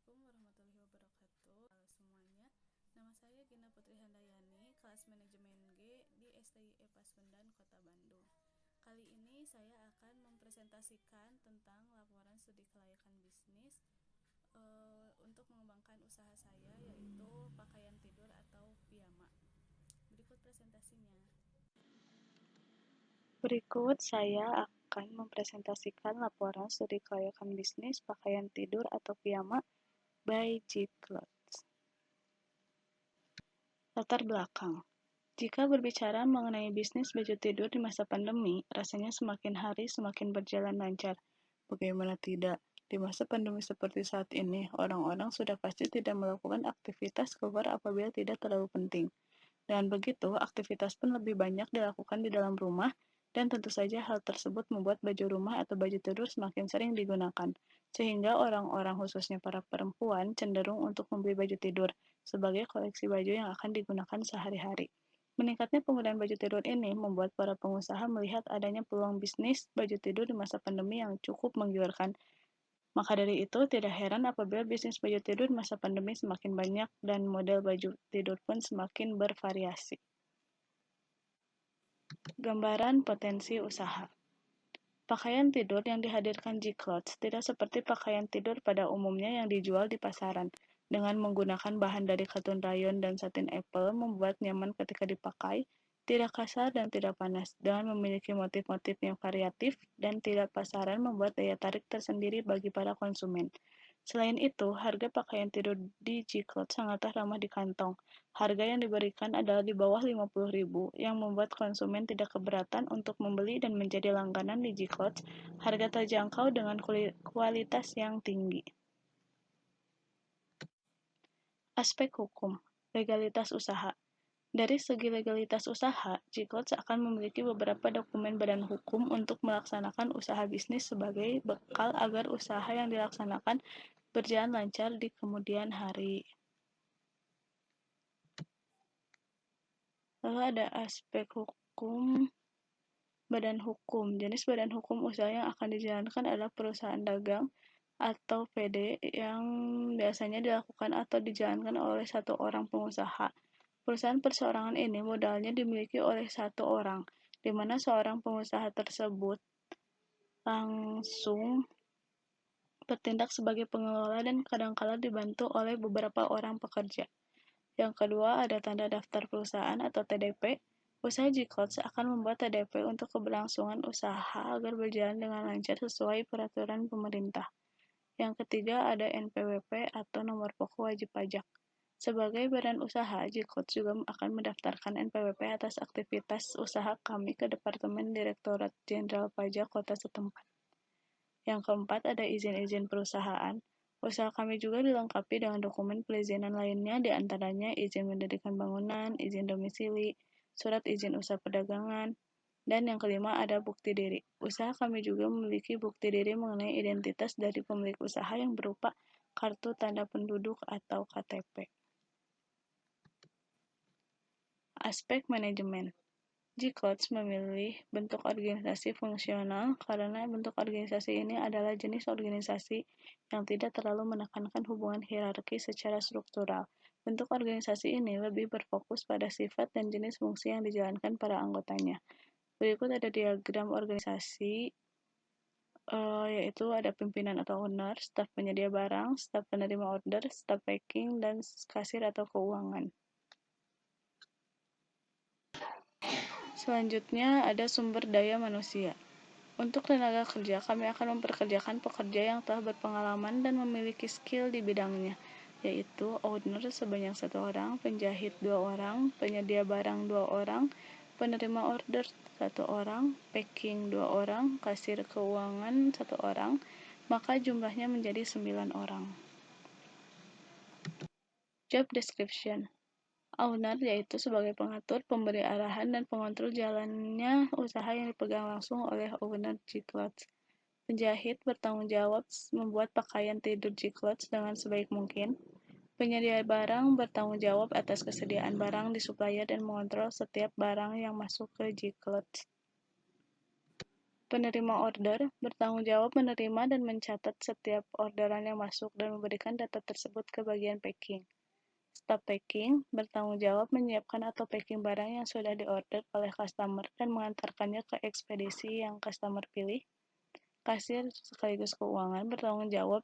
Assalamualaikum warahmatullahi wabarakatuh. Halo semuanya, nama saya Gina Putri Handayani, kelas manajemen G di STIE Pasundan, Kota Bandung. Kali ini saya akan mempresentasikan tentang laporan studi kelayakan bisnis untuk mengembangkan usaha saya, yaitu pakaian tidur atau piyama. Berikut presentasinya. Berikut saya akan mempresentasikan laporan studi kelayakan bisnis pakaian tidur atau piyama by G-Clothes. Latar belakang. Jika berbicara mengenai bisnis baju tidur di masa pandemi, rasanya semakin hari semakin berjalan lancar. Bagaimana tidak? Di masa pandemi seperti saat ini, orang-orang sudah pasti tidak melakukan aktivitas keluar apabila tidak terlalu penting. Dengan begitu, aktivitas pun lebih banyak dilakukan di dalam rumah, dan tentu saja hal tersebut membuat baju rumah atau baju tidur semakin sering digunakan, sehingga orang-orang khususnya para perempuan cenderung untuk membeli baju tidur sebagai koleksi baju yang akan digunakan sehari-hari. Meningkatnya penggunaan baju tidur ini membuat para pengusaha melihat adanya peluang bisnis baju tidur di masa pandemi yang cukup menggiurkan. Maka dari itu, tidak heran apabila bisnis baju tidur di masa pandemi semakin banyak dan model baju tidur pun semakin bervariasi. Gambaran potensi usaha. Pakaian tidur yang dihadirkan G-Clothes tidak seperti pakaian tidur pada umumnya yang dijual di pasaran. Dengan menggunakan bahan dari katun rayon dan satin apple membuat nyaman ketika dipakai, tidak kasar dan tidak panas, dengan memiliki motif-motif yang variatif dan tidak pasaran membuat daya tarik tersendiri bagi para konsumen. Selain itu, harga pakaian tidur di G-Clothes sangatlah ramah di kantong. Harga yang diberikan adalah di bawah 50.000, yang membuat konsumen tidak keberatan untuk membeli dan menjadi langganan di G-Clothes, harga terjangkau dengan kualitas yang tinggi. Aspek hukum, legalitas usaha. Dari segi legalitas usaha, G-Clothes akan memiliki beberapa dokumen badan hukum untuk melaksanakan usaha bisnis sebagai bekal agar usaha yang dilaksanakan berjalan lancar di kemudian hari. Lalu ada aspek hukum, badan hukum. Jenis badan hukum usaha yang akan dijalankan adalah perusahaan dagang atau PD yang biasanya dilakukan atau dijalankan oleh satu orang pengusaha. Perusahaan perseorangan ini modalnya dimiliki oleh satu orang, di mana seorang pengusaha tersebut langsung bertindak sebagai pengelola dan kadangkala dibantu oleh beberapa orang pekerja. Yang kedua ada tanda daftar perusahaan atau TDP. Usaha G-Clothes akan membuat TDP untuk keberlangsungan usaha agar berjalan dengan lancar sesuai peraturan pemerintah. Yang ketiga ada NPWP atau nomor pokok wajib pajak. Sebagai badan usaha, G-Clothes juga akan mendaftarkan NPWP atas aktivitas usaha kami ke Departemen Direktorat Jenderal Pajak Kota setempat. Yang keempat ada izin-izin perusahaan. Usaha kami juga dilengkapi dengan dokumen perizinan lainnya, diantaranya izin mendirikan bangunan, izin domisili, surat izin usaha perdagangan, dan yang kelima ada bukti diri. Usaha kami juga memiliki bukti diri mengenai identitas dari pemilik usaha yang berupa kartu tanda penduduk atau KTP. Aspek manajemen. G-Clothes memilih bentuk organisasi fungsional karena bentuk organisasi ini adalah jenis organisasi yang tidak terlalu menekankan hubungan hierarki secara struktural. Bentuk organisasi ini lebih berfokus pada sifat dan jenis fungsi yang dijalankan para anggotanya. Berikut ada diagram organisasi, yaitu ada pimpinan atau owner, staf penyedia barang, staf penerima order, staf packing, dan kasir atau keuangan. Selanjutnya ada sumber daya manusia. Untuk tenaga kerja, kami akan memperkerjakan pekerja yang telah berpengalaman dan memiliki skill di bidangnya, yaitu owner sebanyak 1 orang, penjahit 2 orang, penyedia barang 2 orang, penerima order 1 orang, packing 2 orang, kasir keuangan 1 orang, maka jumlahnya menjadi 9 orang. Job description. Owner yaitu sebagai pengatur, pemberi arahan, dan pengontrol jalannya usaha yang dipegang langsung oleh owner G-Clothes. Penjahit bertanggung jawab membuat pakaian tidur G-Clothes dengan sebaik mungkin. Penyedia barang bertanggung jawab atas kesediaan barang di supplier dan mengontrol setiap barang yang masuk ke G-Clothes. Penerima order bertanggung jawab menerima dan mencatat setiap orderan yang masuk dan memberikan data tersebut ke bagian packing. Staf packing bertanggung jawab menyiapkan atau packing barang yang sudah diorder oleh customer dan mengantarkannya ke ekspedisi yang customer pilih. Kasir sekaligus keuangan bertanggung jawab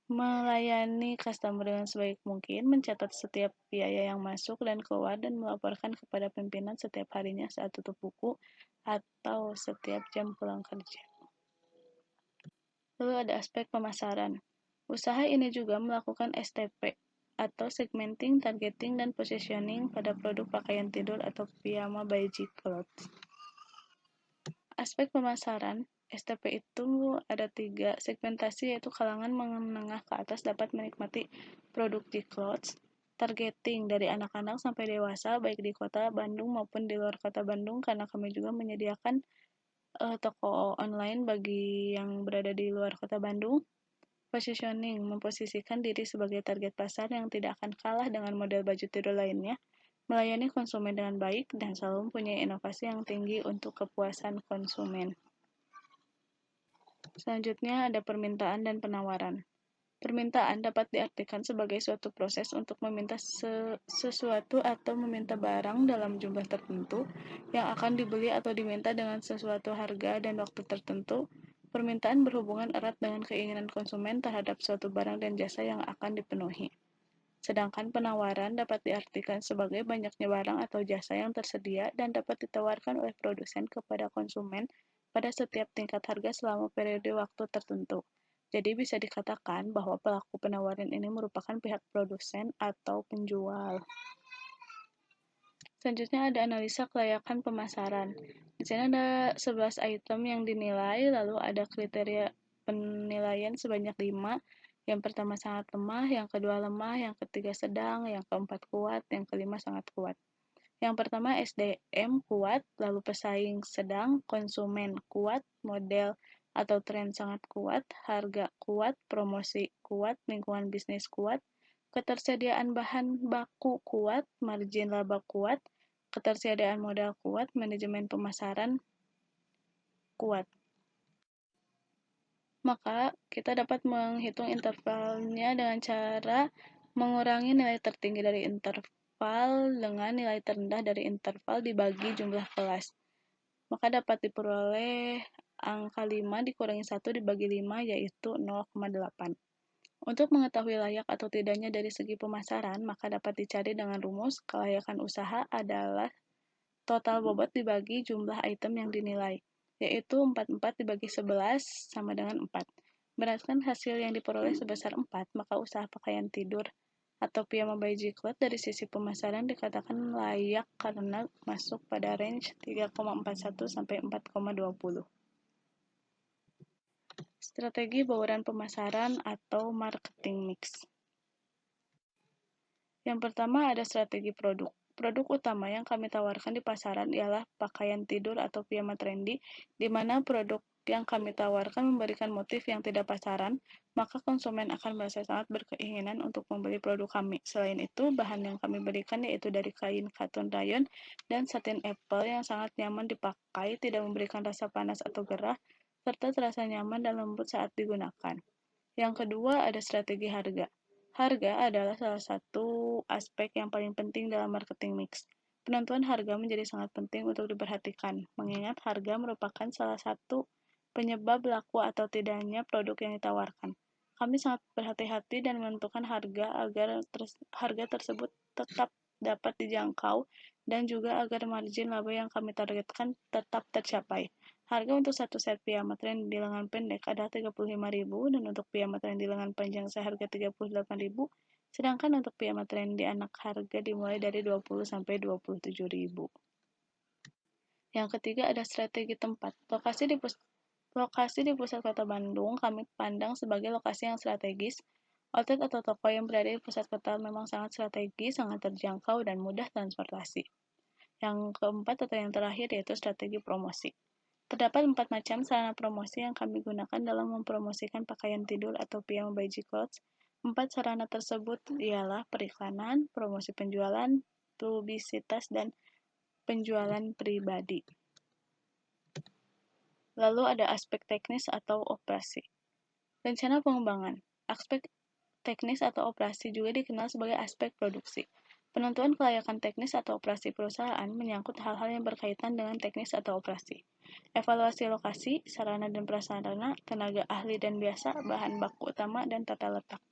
melayani customer dengan sebaik mungkin, mencatat setiap biaya yang masuk dan keluar, dan melaporkan kepada pimpinan setiap harinya saat tutup buku atau setiap jam pulang kerja. Lalu ada aspek pemasaran. Usaha ini juga melakukan STP, atau segmenting, targeting, dan positioning pada produk pakaian tidur atau piyama by G-Clothes. Aspek pemasaran, STP itu ada 3, segmentasi yaitu kalangan menengah ke atas dapat menikmati produk G-Clothes, targeting dari anak-anak sampai dewasa baik di kota Bandung maupun di luar kota Bandung karena kami juga menyediakan toko online bagi yang berada di luar kota Bandung. Positioning, memposisikan diri sebagai target pasar yang tidak akan kalah dengan model baju tidur lainnya, melayani konsumen dengan baik, dan selalu mempunyai inovasi yang tinggi untuk kepuasan konsumen. Selanjutnya ada permintaan dan penawaran. Permintaan dapat diartikan sebagai suatu proses untuk meminta sesuatu atau meminta barang dalam jumlah tertentu yang akan dibeli atau diminta dengan sesuatu harga dan waktu tertentu. Permintaan berhubungan erat dengan keinginan konsumen terhadap suatu barang dan jasa yang akan dipenuhi. Sedangkan penawaran dapat diartikan sebagai banyaknya barang atau jasa yang tersedia dan dapat ditawarkan oleh produsen kepada konsumen pada setiap tingkat harga selama periode waktu tertentu. Jadi bisa dikatakan bahwa pelaku penawaran ini merupakan pihak produsen atau penjual. Selanjutnya ada analisa kelayakan pemasaran. Di sini ada 11 item yang dinilai, lalu ada kriteria penilaian sebanyak 5. Yang pertama sangat lemah, yang kedua lemah, yang ketiga sedang, yang keempat kuat, yang kelima sangat kuat. Yang pertama SDM kuat, lalu pesaing sedang, konsumen kuat, model atau tren sangat kuat, harga kuat, promosi kuat, lingkungan bisnis kuat, ketersediaan bahan baku kuat, margin laba kuat, ketersediaan modal kuat, manajemen pemasaran kuat. Maka kita dapat menghitung intervalnya dengan cara mengurangi nilai tertinggi dari interval dengan nilai terendah dari interval dibagi jumlah kelas. Maka dapat diperoleh angka 5 dikurangi 1 dibagi 5 yaitu 0,8. Untuk mengetahui layak atau tidaknya dari segi pemasaran, maka dapat dicari dengan rumus kelayakan usaha adalah total bobot dibagi jumlah item yang dinilai, yaitu 44 dibagi 11 sama dengan 4. Berdasarkan hasil yang diperoleh sebesar 4, maka usaha pakaian tidur atau piyama by G-Clothes dari sisi pemasaran dikatakan layak karena masuk pada range 3,41 sampai 4,20. Strategi bauran pemasaran atau marketing mix. Yang pertama ada strategi produk. Produk utama yang kami tawarkan di pasaran ialah pakaian tidur atau piyama trendy, di mana produk yang kami tawarkan memberikan motif yang tidak pasaran, maka konsumen akan merasa sangat berkeinginan untuk membeli produk kami. Selain itu, bahan yang kami berikan yaitu dari kain katun rayon dan satin apple yang sangat nyaman dipakai, tidak memberikan rasa panas atau gerah, serta terasa nyaman dan lembut saat digunakan. Yang kedua ada strategi harga. Harga adalah salah satu aspek yang paling penting dalam marketing mix. Penentuan harga menjadi sangat penting untuk diperhatikan, mengingat harga merupakan salah satu penyebab laku atau tidaknya produk yang ditawarkan. Kami sangat berhati-hati dan menentukan harga agar harga tersebut tetap dapat dijangkau dan juga agar margin laba yang kami targetkan tetap tercapai. Harga untuk satu set piyama tren di lengan pendek adalah 35.000 dan untuk piyama tren di lengan panjang seharga 38.000, sedangkan untuk piyama tren di anak harga dimulai dari 20 sampai 27.000. Yang ketiga ada strategi tempat. Lokasi di pusat kota Bandung kami pandang sebagai lokasi yang strategis. Outlet atau toko yang berada di pusat kota memang sangat strategis, sangat terjangkau, dan mudah transportasi. Yang keempat atau yang terakhir yaitu strategi promosi. Terdapat 4 macam sarana promosi yang kami gunakan dalam mempromosikan pakaian tidur atau piyama by G-Clothes. 4 sarana tersebut ialah periklanan, promosi penjualan, publisitas, dan penjualan pribadi. Lalu ada aspek teknis atau operasi. Rencana pengembangan. Aspek teknis atau operasi juga dikenal sebagai aspek produksi. Penentuan kelayakan teknis atau operasi perusahaan menyangkut hal-hal yang berkaitan dengan teknis atau operasi. Evaluasi lokasi, sarana dan prasarana, tenaga ahli dan biasa, bahan baku utama, dan tata letak.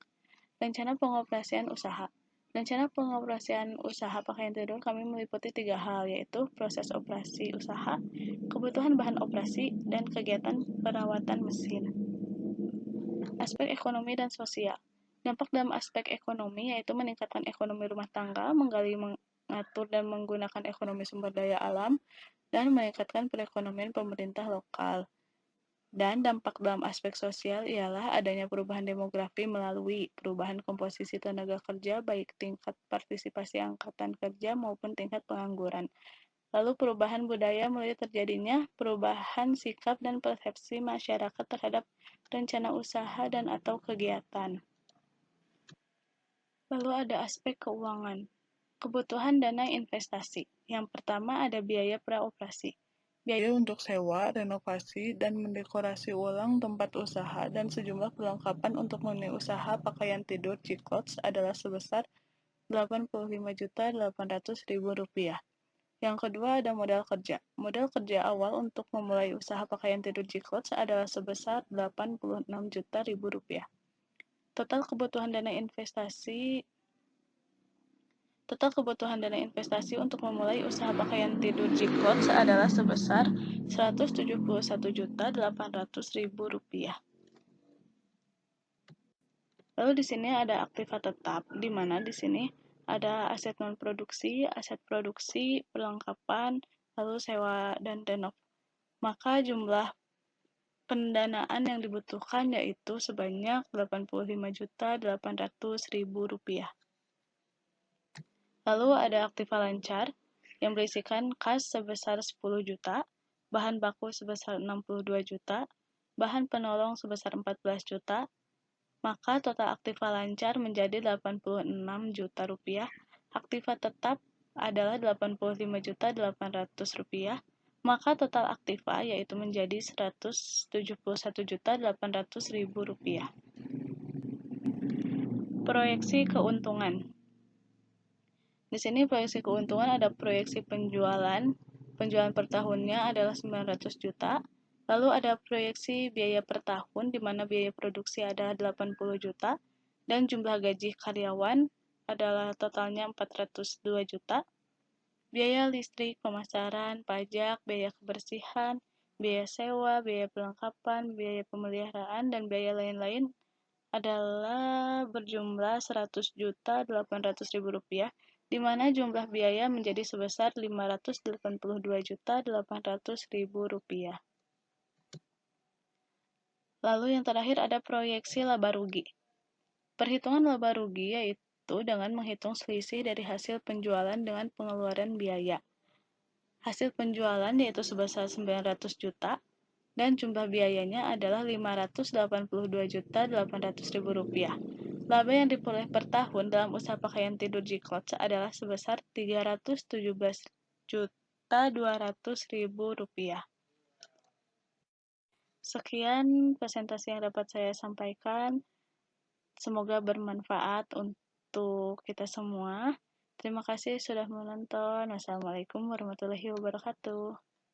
Rencana pengoperasian usaha. Rencana pengoperasian usaha pakaian tidur kami meliputi 3 hal, yaitu proses operasi usaha, kebutuhan bahan operasi, dan kegiatan perawatan mesin. Aspek ekonomi dan sosial. Dampak dalam aspek ekonomi yaitu meningkatkan ekonomi rumah tangga, menggali, mengatur, dan menggunakan ekonomi sumber daya alam, dan meningkatkan perekonomian pemerintah lokal. Dan dampak dalam aspek sosial ialah adanya perubahan demografi melalui perubahan komposisi tenaga kerja baik tingkat partisipasi angkatan kerja maupun tingkat pengangguran. Lalu perubahan budaya melalui terjadinya perubahan sikap dan persepsi masyarakat terhadap rencana usaha dan atau kegiatan. Lalu ada aspek keuangan. Kebutuhan dana investasi. Yang pertama ada biaya praoperasi. Biaya untuk sewa, renovasi, dan mendekorasi ulang tempat usaha dan sejumlah perlengkapan untuk memenuhi usaha pakaian tidur G-Clothes adalah sebesar Rp85.800.000. Yang kedua ada modal kerja. Modal kerja awal untuk memulai usaha pakaian tidur G-Clothes adalah sebesar Rp86 juta. Total kebutuhan dana investasi untuk memulai usaha pakaian tidur G-Clothes adalah sebesar Rp171.800.000. Lalu di sini ada aktiva tetap, di mana di sini ada aset non produksi, aset produksi, perlengkapan, lalu sewa dan renov. Maka jumlah pendanaan yang dibutuhkan yaitu sebanyak Rp85.800.000. Lalu ada aktiva lancar yang berisikan kas sebesar 10 juta, bahan baku sebesar 62 juta, bahan penolong sebesar 14 juta, maka total aktiva lancar menjadi 86 juta rupiah. Aktiva tetap adalah 85.800.000 rupiah, maka total aktiva yaitu menjadi 171.800.000 rupiah. Proyeksi keuntungan. Di sini proyeksi keuntungan ada proyeksi penjualan per tahunnya adalah 900 juta. Lalu ada proyeksi biaya per tahun di mana biaya produksi adalah 80 juta dan jumlah gaji karyawan adalah totalnya 402 juta. Biaya listrik, pemasaran, pajak, biaya kebersihan, biaya sewa, biaya perlengkapan, biaya pemeliharaan dan biaya lain-lain adalah berjumlah 100.800.000 rupiah, di mana jumlah biaya menjadi sebesar 582.800.000 rupiah. Lalu yang terakhir ada proyeksi laba rugi. Perhitungan laba rugi yaitu dengan menghitung selisih dari hasil penjualan dengan pengeluaran biaya. Hasil penjualan yaitu sebesar 900 juta dan jumlah biayanya adalah Rp582.800.000. Laba yang diperoleh per tahun dalam usaha pakaian tidur G-Clothes adalah sebesar Rp317.200.000. Sekian presentasi yang dapat saya sampaikan. Semoga bermanfaat untuk kita semua. Terima kasih sudah menonton. Wassalamualaikum warahmatullahi wabarakatuh.